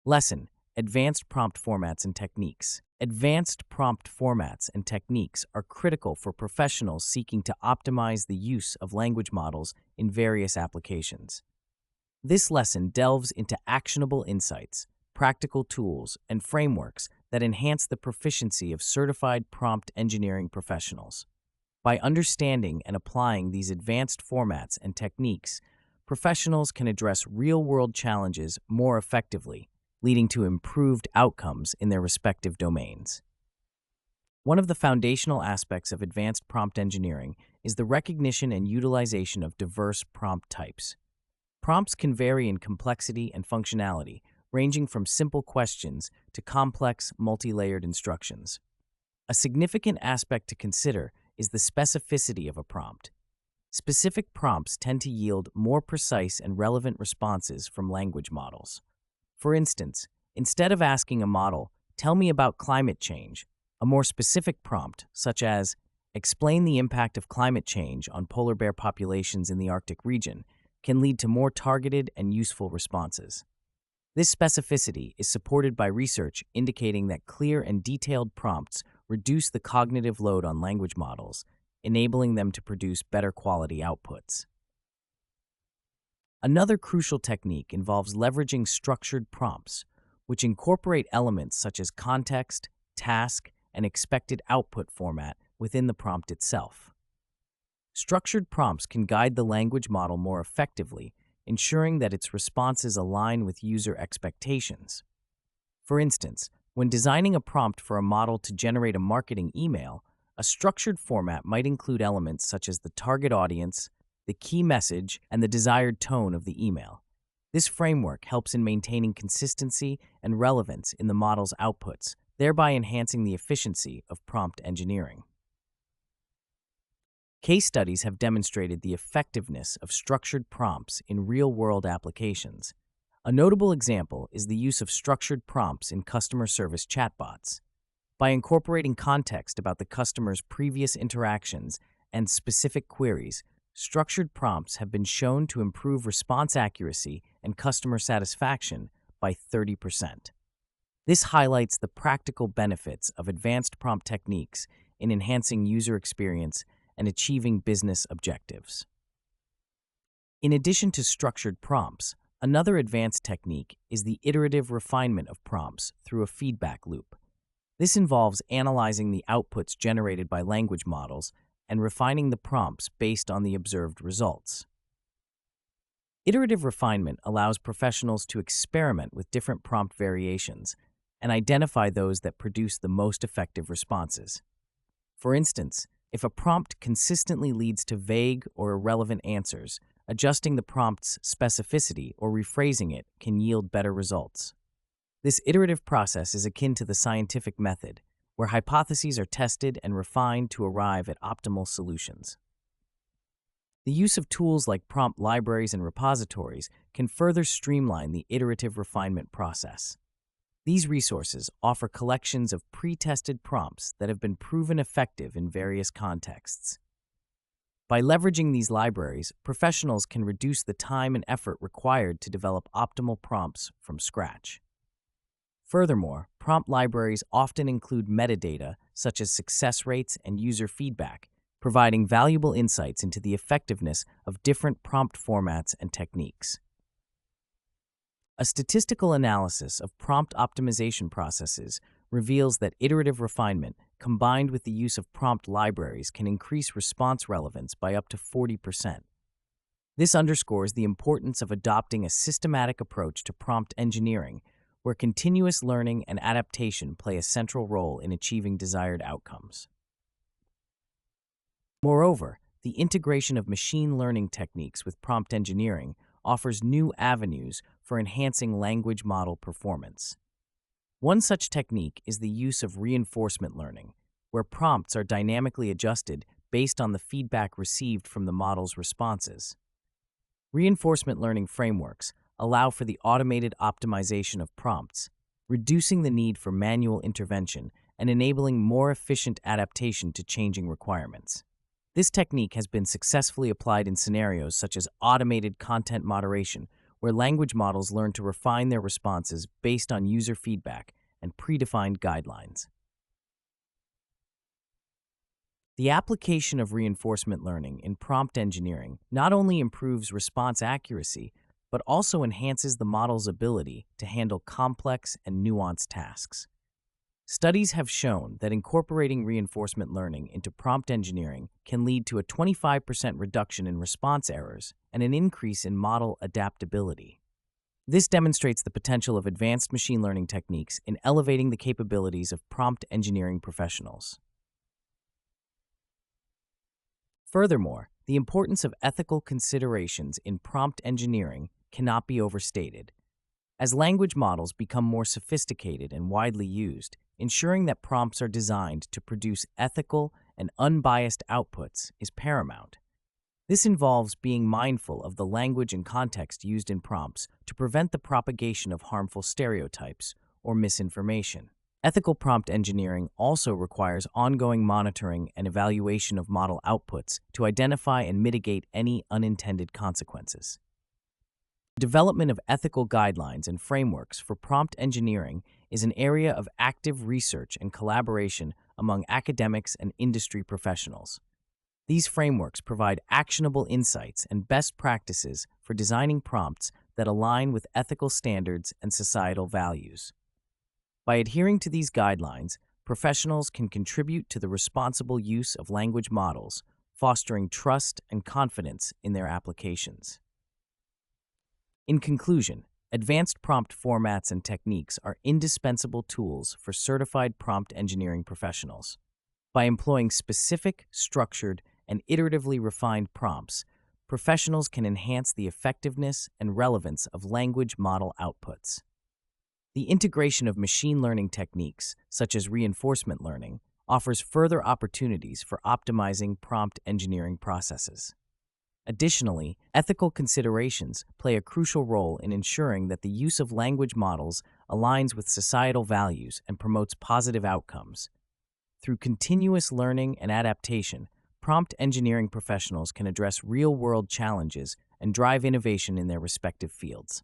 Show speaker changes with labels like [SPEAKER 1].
[SPEAKER 1] Lesson: Advanced Prompt Formats and Techniques. Advanced prompt formats and techniques are critical for professionals seeking to optimize the use of language models in various applications. This lesson delves into actionable insights, practical tools, and frameworks that enhance the proficiency of certified prompt engineering professionals. By understanding and applying these advanced formats and techniques, professionals can address real-world challenges more effectively, leading to improved outcomes in their respective domains. One of the foundational aspects of advanced prompt engineering is the recognition and utilization of diverse prompt types. Prompts can vary in complexity and functionality, ranging from simple questions to complex, multi-layered instructions. A significant aspect to consider is the specificity of a prompt. Specific prompts tend to yield more precise and relevant responses from language models. For instance, instead of asking a model, "Tell me about climate change," a more specific prompt, such as, "Explain the impact of climate change on polar bear populations in the Arctic region," can lead to more targeted and useful responses. This specificity is supported by research indicating that clear and detailed prompts reduce the cognitive load on language models, enabling them to produce better quality outputs. Another crucial technique involves leveraging structured prompts, which incorporate elements such as context, task, and expected output format within the prompt itself. Structured prompts can guide the language model more effectively, ensuring that its responses align with user expectations. For instance, when designing a prompt for a model to generate a marketing email, a structured format might include elements such as the target audience, the key message, and the desired tone of the email. This framework helps in maintaining consistency and relevance in the model's outputs, thereby enhancing the efficiency of prompt engineering. Case studies have demonstrated the effectiveness of structured prompts in real-world applications. A notable example is the use of structured prompts in customer service chatbots. By incorporating context about the customer's previous interactions and specific queries, structured prompts have been shown to improve response accuracy and customer satisfaction by 30%. This highlights the practical benefits of advanced prompt techniques in enhancing user experience and achieving business objectives. In addition to structured prompts, another advanced technique is the iterative refinement of prompts through a feedback loop. This involves analyzing the outputs generated by language models and refining the prompts based on the observed results. Iterative refinement allows professionals to experiment with different prompt variations and identify those that produce the most effective responses. For instance, if a prompt consistently leads to vague or irrelevant answers, adjusting the prompt's specificity or rephrasing it can yield better results. This iterative process is akin to the scientific method, where hypotheses are tested and refined to arrive at optimal solutions. The use of tools like prompt libraries and repositories can further streamline the iterative refinement process. These resources offer collections of pre-tested prompts that have been proven effective in various contexts. By leveraging these libraries, professionals can reduce the time and effort required to develop optimal prompts from scratch. Furthermore, prompt libraries often include metadata such as success rates and user feedback, providing valuable insights into the effectiveness of different prompt formats and techniques. A statistical analysis of prompt optimization processes reveals that iterative refinement, combined with the use of prompt libraries, can increase response relevance by up to 40%. This underscores the importance of adopting a systematic approach to prompt engineering, where continuous learning and adaptation play a central role in achieving desired outcomes. Moreover, the integration of machine learning techniques with prompt engineering offers new avenues for enhancing language model performance. One such technique is the use of reinforcement learning, where prompts are dynamically adjusted based on the feedback received from the model's responses. Reinforcement learning frameworks allow for the automated optimization of prompts, reducing the need for manual intervention and enabling more efficient adaptation to changing requirements. This technique has been successfully applied in scenarios such as automated content moderation, where language models learn to refine their responses based on user feedback and predefined guidelines. The application of reinforcement learning in prompt engineering not only improves response accuracy, but also enhances the model's ability to handle complex and nuanced tasks. Studies have shown that incorporating reinforcement learning into prompt engineering can lead to a 25% reduction in response errors and an increase in model adaptability. This demonstrates the potential of advanced machine learning techniques in elevating the capabilities of prompt engineering professionals. Furthermore, the importance of ethical considerations in prompt engineering cannot be overstated. As language models become more sophisticated and widely used, ensuring that prompts are designed to produce ethical and unbiased outputs is paramount. This involves being mindful of the language and context used in prompts to prevent the propagation of harmful stereotypes or misinformation. Ethical prompt engineering also requires ongoing monitoring and evaluation of model outputs to identify and mitigate any unintended consequences. Development of ethical guidelines and frameworks for prompt engineering is an area of active research and collaboration among academics and industry professionals. These frameworks provide actionable insights and best practices for designing prompts that align with ethical standards and societal values. By adhering to these guidelines, professionals can contribute to the responsible use of language models, fostering trust and confidence in their applications. In conclusion, advanced prompt formats and techniques are indispensable tools for certified prompt engineering professionals. By employing specific, structured, and iteratively refined prompts, professionals can enhance the effectiveness and relevance of language model outputs. The integration of machine learning techniques, such as reinforcement learning, offers further opportunities for optimizing prompt engineering processes. Additionally, ethical considerations play a crucial role in ensuring that the use of language models aligns with societal values and promotes positive outcomes. Through continuous learning and adaptation, prompt engineering professionals can address real-world challenges and drive innovation in their respective fields.